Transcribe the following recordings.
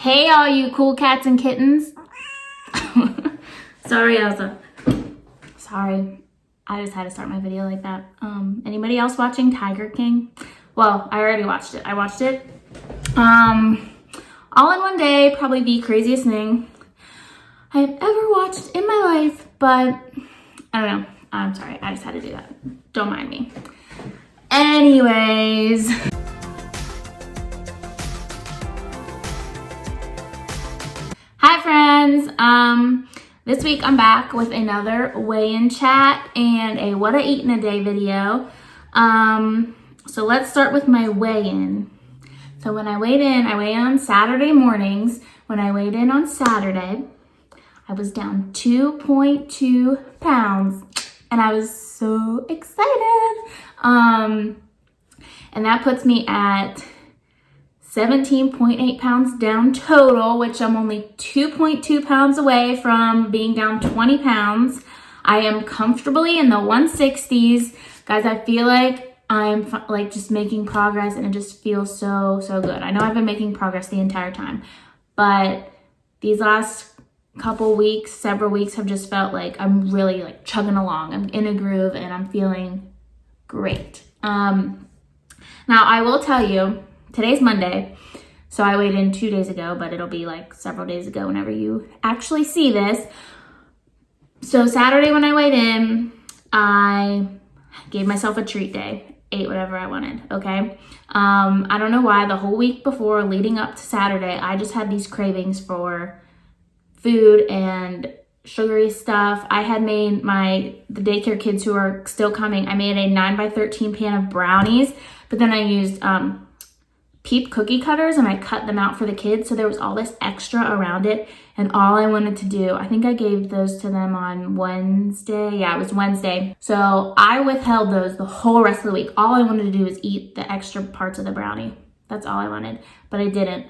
Hey, all you cool cats and kittens. Sorry, Elsa. Sorry. I just had to start my video like that. Anybody else watching Tiger King? Well, I already watched it. I watched it all in one day, probably the craziest thing I've ever watched in my life, but I don't know. I'm sorry. I just had to do that. Don't mind me. Anyways. Hi friends. This week I'm back with another weigh-in chat and a what I eat in a day video. So let's start with my weigh-in. So when I weighed in on Saturday mornings. When I weighed in on Saturday, I was down 2.2 pounds and I was so excited. And that puts me at 17.8 pounds down total, which I'm only 2.2 pounds away from being down 20 pounds. I am comfortably in the 160s. Guys, I feel like I'm like just making progress and it just feels so good. I know I've been making progress the entire time, but these last couple weeks, several weeks have just felt like I'm really like chugging along. I'm in a groove and I'm feeling great. Now I will tell you, today's Monday, so I weighed in 2 days ago, but it'll be like several days ago whenever you actually see this. So Saturday when I weighed in, I gave myself a treat day. Ate whatever I wanted, okay? I don't know why, the whole week before leading up to Saturday, I just had these cravings for food and sugary stuff. I had made the daycare kids who are still coming, I made a 9x13 pan of brownies, but then I used Peep cookie cutters and I cut them out for the kids, so there was all this extra around it, and all I wanted to do, I think I gave those to them on Wednesday. Yeah, it was Wednesday. So I withheld those the whole rest of the week. All I wanted to do was eat the extra parts of the brownie. That's all I wanted, but I didn't.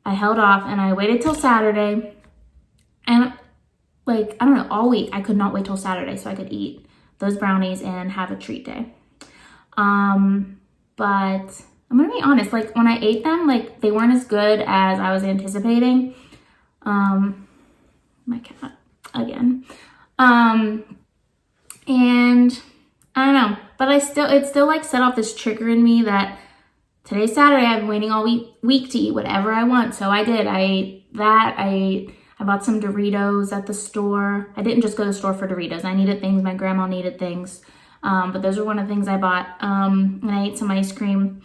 I held off and I waited till Saturday, and like, I don't know, all week I could not wait till Saturday so I could eat those brownies and have a treat day. But I'm gonna be honest, like when I ate them, like they weren't as good as I was anticipating. My cat again. And I don't know, but it still like set off this trigger in me that today's Saturday, I've been waiting all week to eat whatever I want. So I did. I ate that. I bought some Doritos at the store. I didn't just go to the store for Doritos. I needed things. My grandma needed things. But those are one of the things I bought. And I ate some ice cream.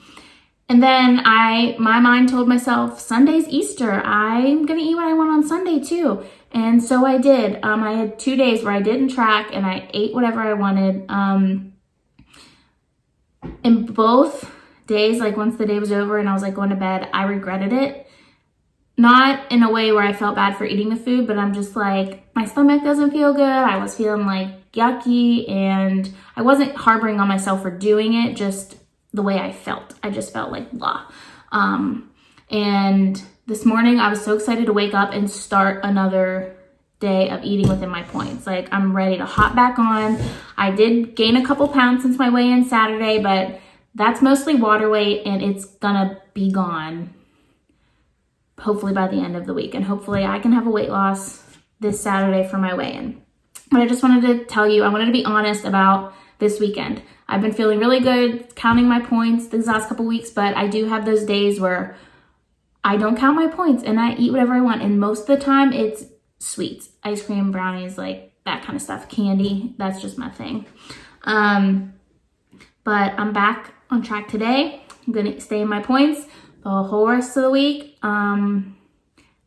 And then my mind told myself, Sunday's Easter. I'm going to eat what I want on Sunday too. And so I did. I had 2 days where I didn't track and I ate whatever I wanted. In both days, like once the day was over and I was like going to bed, I regretted it. Not in a way where I felt bad for eating the food, but I'm just like, my stomach doesn't feel good. I was feeling like yucky and I wasn't harboring on myself for doing it, just the way I felt. I just felt like blah. And this morning I was so excited to wake up and start another day of eating within my points. Like I'm ready to hop back on. I did gain a couple pounds since my weigh-in Saturday, but that's mostly water weight and it's gonna be gone hopefully by the end of the week. And hopefully I can have a weight loss this Saturday for my weigh-in. But I just wanted to tell you, I wanted to be honest about this weekend. I've been feeling really good counting my points these last couple weeks, but I do have those days where I don't count my points and I eat whatever I want. And most of the time it's sweets, ice cream, brownies, like that kind of stuff, candy. That's just my thing. But I'm back on track today. I'm going to stay in my points the whole rest of the week. And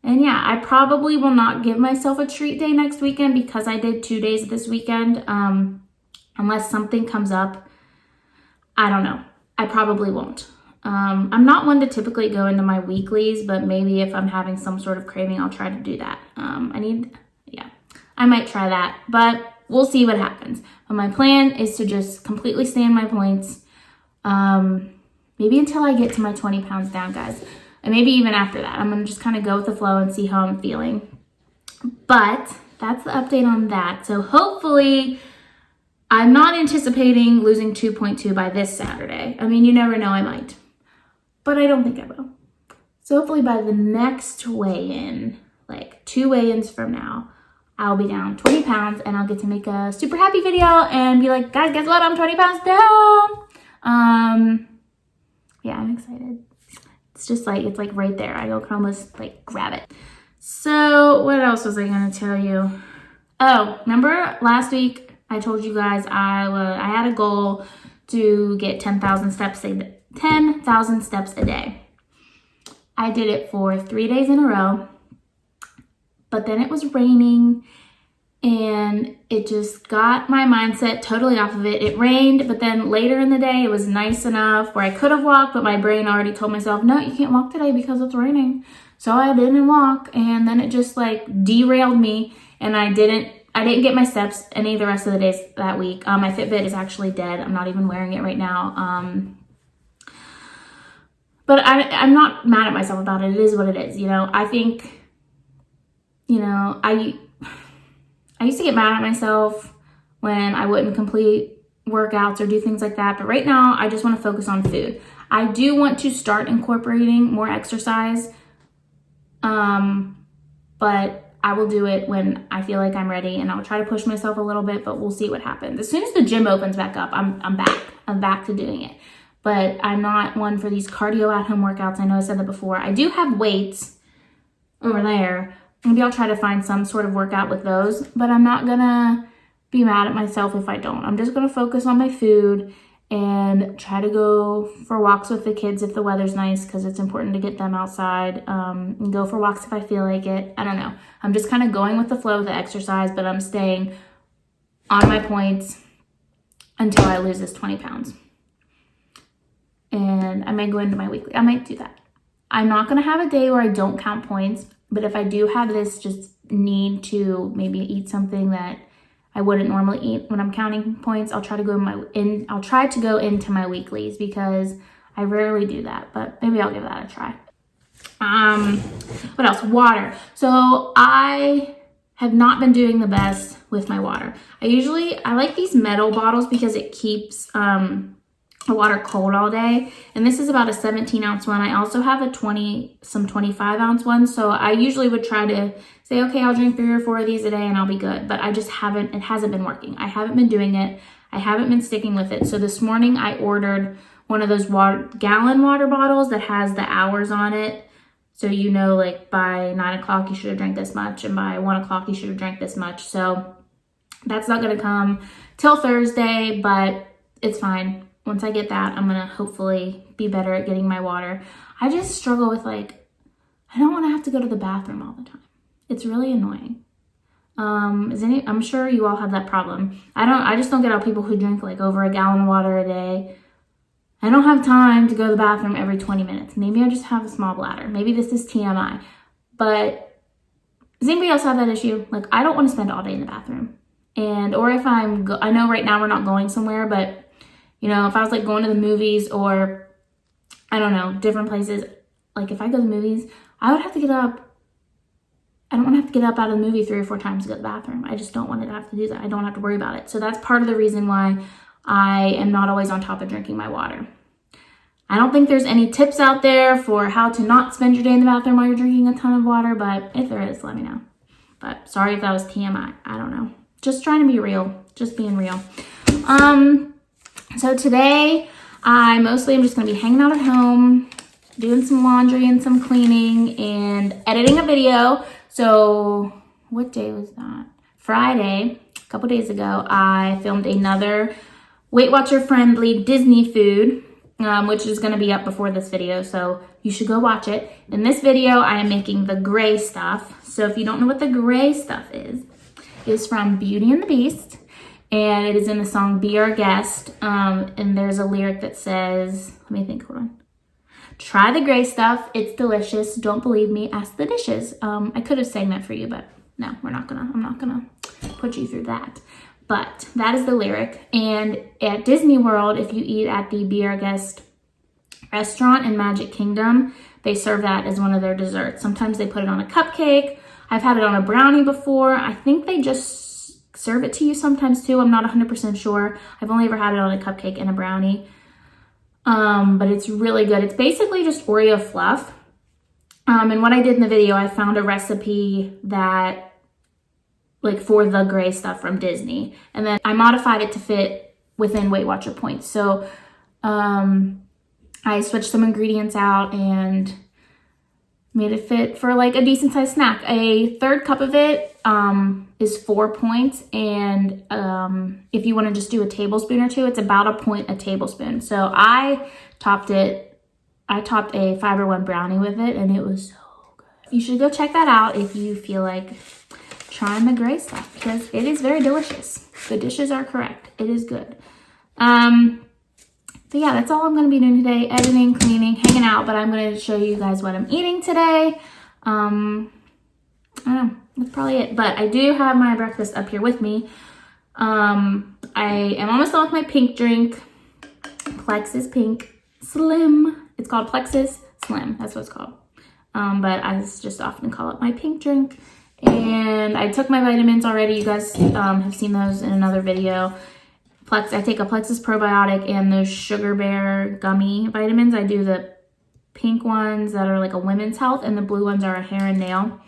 yeah, I probably will not give myself a treat day next weekend because I did 2 days this weekend. Unless something comes up, I don't know. I probably won't. I'm not one to typically go into my weeklies, but maybe if I'm having some sort of craving, I'll try to do that. I might try that, but we'll see what happens. But my plan is to just completely stay in my points, maybe until I get to my 20 pounds down, guys. And maybe even after that. I'm going to just kind of go with the flow and see how I'm feeling. But that's the update on that. So hopefully I'm not anticipating losing 2.2 by this Saturday. I mean, you never know, I might. But I don't think I will. So hopefully by the next weigh-in, like 2 weigh-ins from now, I'll be down 20 pounds and I'll get to make a super happy video and be like, guys, guess what? I'm 20 pounds down. Yeah, I'm excited. It's just like, it's like right there. I can almost like grab it. So what else was I gonna tell you? Oh, remember last week I told you guys I had a goal to get 10,000 steps a day. I did it for 3 days in a row, but then it was raining and it just got my mindset totally off of it. It rained, but then later in the day it was nice enough where I could have walked, but my brain already told myself, no, you can't walk today because it's raining. So I didn't walk, and then it just like derailed me, and I didn't get my steps any of the rest of the days that week. My Fitbit is actually dead. I'm not even wearing it right now. But I'm not mad at myself about it. It is what it is, you know. I think, you know, I used to get mad at myself when I wouldn't complete workouts or do things like that. But right now, I just want to focus on food. I do want to start incorporating more exercise. But I will do it when I feel like I'm ready, and I'll try to push myself a little bit, but we'll see what happens. As soon as the gym opens back up, I'm back. I'm back to doing it. But I'm not one for these cardio at-home workouts. I know I said that before. I do have weights over there. Maybe I'll try to find some sort of workout with those, but I'm not gonna be mad at myself if I don't. I'm just gonna focus on my food and try to go for walks with the kids if the weather's nice, because it's important to get them outside, and go for walks if I feel like it. I don't know. I'm just kind of going with the flow of the exercise, but I'm staying on my points until I lose this 20 pounds. And I may go into my weekly. I might do that. I'm not going to have a day where I don't count points, but if I do have this just need to maybe eat something that I wouldn't normally eat when I'm counting points, I'll try to go into my weeklies, because I rarely do that, but maybe I'll give that a try. What else? Water. So I have not been doing the best with my water. I like these metal bottles because it keeps the water cold all day. And this is about a 17-ounce one. I also have some 25-ounce ones. So I usually would try to say, okay, I'll drink 3 or 4 of these a day and I'll be good. But it hasn't been working. I haven't been doing it. I haven't been sticking with it. So this morning I ordered one of those gallon water bottles that has the hours on it. So you know, like by 9 o'clock you should have drank this much, and by 1 o'clock you should have drank this much. So that's not gonna come till Thursday, but it's fine. Once I get that, I'm gonna hopefully be better at getting my water. I just struggle with I don't wanna have to go to the bathroom all the time. It's really annoying. I'm sure you all have that problem. I just don't get how people who drink like over a gallon of water a day. I don't have time to go to the bathroom every 20 minutes. Maybe I just have a small bladder. Maybe this is TMI. But does anybody else have that issue? Like, I don't want to spend all day in the bathroom. Or if I know right now we're not going somewhere, but you know, if I was like going to the movies or I don't know, different places, like if I go to the movies, I would have to get up. I don't want to have to get up out of the movie 3 or 4 times to go to the bathroom. I just don't want to have to do that. I don't have to worry about it. So that's part of the reason why I am not always on top of drinking my water. I don't think there's any tips out there for how to not spend your day in the bathroom while you're drinking a ton of water, but if there is, let me know. But sorry if that was TMI. I don't know. Just trying to be real. Just being real. So today, I mostly am just going to be hanging out at home, doing some laundry and some cleaning, and editing a video. So, what day was that? Friday, a couple days ago, I filmed another Weight Watcher friendly Disney food, which is going to be up before this video, so you should go watch it. In this video, I am making the gray stuff. So if you don't know what the gray stuff is, it's from Beauty and the Beast. And it is in the song Be Our Guest. And there's a lyric that says, let me think, hold on. Try the gray stuff, it's delicious. Don't believe me, ask the dishes. I could have sang that for you, but no, I'm not gonna put you through that. But that is the lyric. And at Disney World, if you eat at the Be Our Guest restaurant in Magic Kingdom, they serve that as one of their desserts. Sometimes they put it on a cupcake. I've had it on a brownie before. I think they just serve it to you sometimes too. I'm not 100% sure. I've only ever had it on a cupcake and a brownie. But it's really good. It's basically just Oreo fluff. And what I did in the video, I found a recipe that, like, for the gray stuff from Disney. And then I modified it to fit within Weight Watcher points. So I switched some ingredients out and made it fit for like a decent sized snack. A third cup of it is 4 points. And if you want to just do a tablespoon or two, it's about a point a tablespoon. So I topped a Fiber One brownie with it, and it was so good. You should go check that out if you feel like trying the gray stuff, because it is very delicious. The dishes are correct. It is good. But yeah, that's all I'm going to be doing today. Editing, cleaning, hanging out. But I'm going to show you guys what I'm eating today. I don't know. That's probably it. But I do have my breakfast up here with me. I am almost done with my pink drink. Plexus Pink Slim. It's called Plexus Slim. That's what it's called. But I just often call it my pink drink. And I took my vitamins already. You guys have seen those in another video. I take a Plexus probiotic and those Sugar Bear gummy vitamins. I do the pink ones that are like a women's health, and the blue ones are a hair and nail.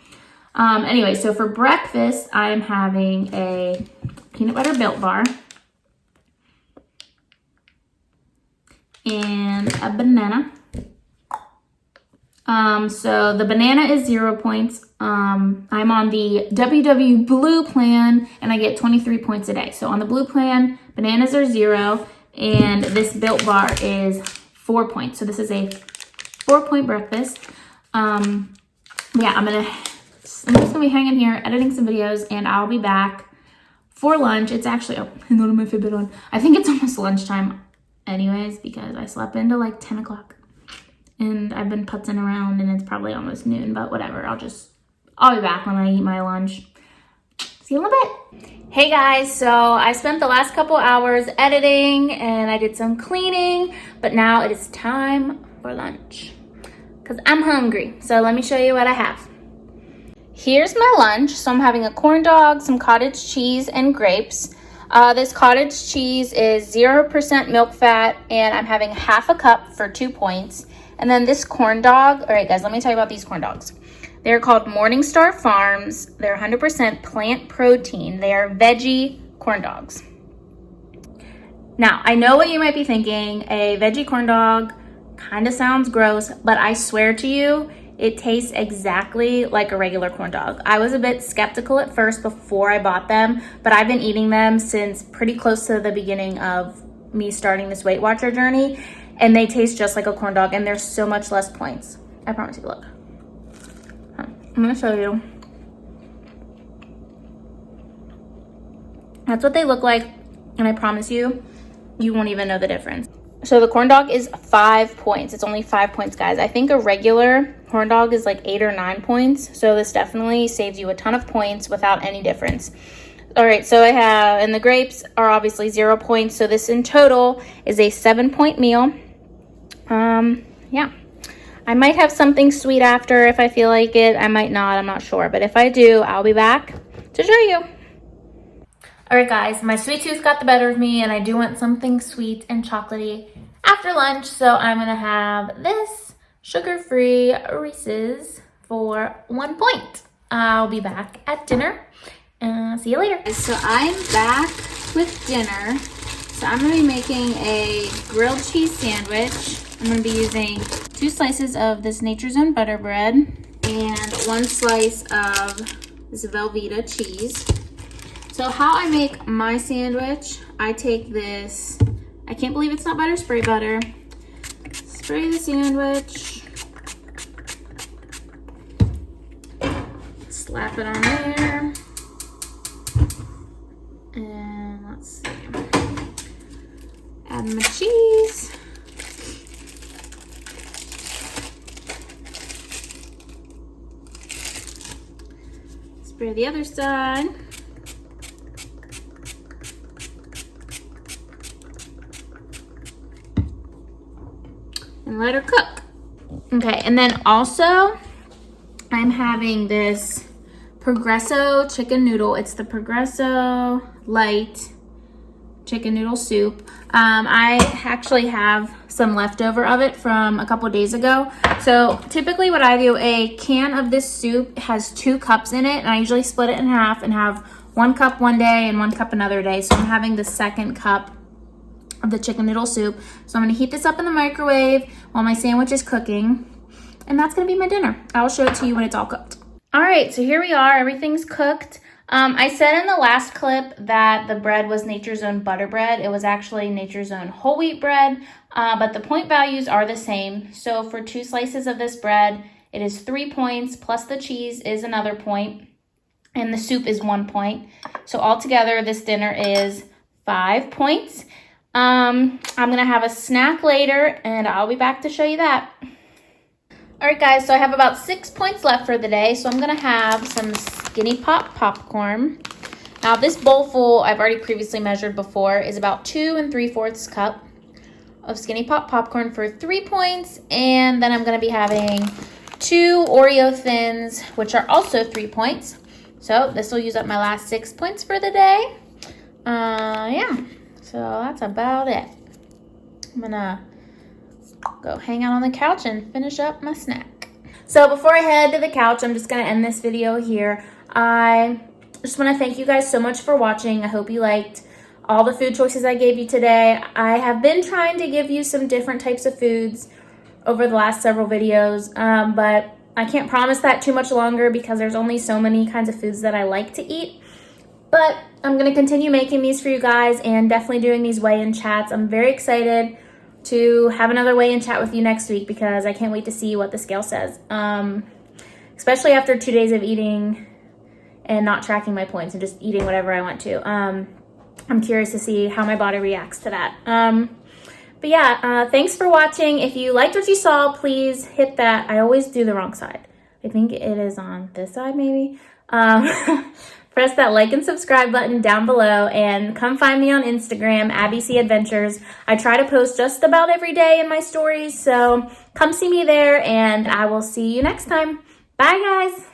Anyway, so for breakfast, I'm having a peanut butter Built Bar and a banana. So the banana is 0 points. I'm on the WW Blue plan, and I get 23 points a day. So on the Blue plan, bananas are 0, and this Built Bar is 4 points. So this is a 4-point breakfast. Yeah, I'm just gonna be hanging here, editing some videos, and I'll be back for lunch. It's actually, oh, I don't have my Fitbit on. I think it's almost lunchtime anyways, because I slept into like 10 o'clock. And I've been putzing around, and it's probably almost noon, but whatever. I'll be back when I eat my lunch. See you in a bit. Hey guys, so I spent the last couple hours editing, and I did some cleaning, but now it is time for lunch because I'm hungry. So let me show you what I have. Here's my lunch. So I'm having a corn dog, some cottage cheese, and grapes. This cottage cheese is 0% milk fat, and I'm having half a cup for 2 points. And then this corn dog, all right guys, let me tell you about these corn dogs. They're called Morningstar Farms. They're 100% plant protein. They are veggie corn dogs. Now, I know what you might be thinking. A veggie corn dog kind of sounds gross, but I swear to you, it tastes exactly like a regular corn dog. I was a bit skeptical at first before I bought them, but I've been eating them since pretty close to the beginning of me starting this Weight Watcher journey. And they taste just like a corn dog, and they're so much less points. I promise you, look. I'm gonna show you. That's what they look like, and I promise you, you won't even know the difference. So the corn dog is 5 points. It's only 5 points, guys. I think a regular corn dog is like 8 or 9 points. So this definitely saves you a ton of points without any difference. All right, so I have, and the grapes are obviously 0 points. So this in total is a 7-point meal. Yeah, I might have something sweet after if I feel like it. I might not, I'm not sure. But if I do, I'll be back to show you. All right, guys, my sweet tooth got the better of me, and I do want something sweet and chocolatey after lunch. So I'm gonna have this sugar-free Reese's for 1 point. I'll be back at dinner. See you later. So I'm back with dinner. So I'm gonna be making a grilled cheese sandwich. I'm gonna be using 2 slices of this Nature's Own butter bread and 1 slice of this Velveeta cheese. So how I make my sandwich, I take this, I can't believe it's not butter, spray butter. Spray the sandwich. Slap it on there. And let's see. Add my cheese. Spray the other side. And let her cook. Okay, and then also I'm having this Progresso chicken noodle. It's the Progresso Light chicken noodle soup. I actually have some leftover of it from a couple days ago. So typically what I do, a can of this soup has 2 cups in it, and I usually split it in half and have 1 cup one day and 1 cup another day. So I'm having the 2nd cup of the chicken noodle soup. So I'm gonna heat this up in the microwave while my sandwich is cooking, and that's gonna be my dinner. I'll show it to you when it's all cooked. All right, so here we are, everything's cooked. I said in the last clip that the bread was Nature's Own butter bread. It was actually Nature's Own whole wheat bread, but the point values are the same. So for 2 slices of this bread, it is 3 points, plus the cheese is another point, and the soup is 1 point. So altogether, this dinner is 5 points. I'm gonna have a snack later, and I'll be back to show you that. All right, guys, so I have about 6 points left for the day. So I'm gonna have some Skinny Pop popcorn. Now this bowl full, I've already previously measured before, is about 2 3/4 cup of Skinny Pop popcorn for 3 points. And then I'm gonna be having 2 Oreo Thins, which are also 3 points. So this will use up my last 6 points for the day. Yeah, so that's about it. I'm gonna go hang out on the couch and finish up my snack. So before I head to the couch, I'm just gonna end this video here. I just wanna thank you guys so much for watching. I hope you liked all the food choices I gave you today. I have been trying to give you some different types of foods over the last several videos, but I can't promise that too much longer because there's only so many kinds of foods that I like to eat. But I'm gonna continue making these for you guys and definitely doing these weigh-in chats. I'm very excited to have another weigh-in chat with you next week because I can't wait to see what the scale says. Especially after 2 days of eating and not tracking my points and just eating whatever I want to. I'm curious to see how my body reacts to that. But yeah, thanks for watching. If you liked what you saw, please hit that. I always do the wrong side. I think it is on this side maybe. Press that like and subscribe button down below and come find me on Instagram, AbbeCAdventures. I try to post just about every day in my stories, so come see me there and I will see you next time. Bye guys.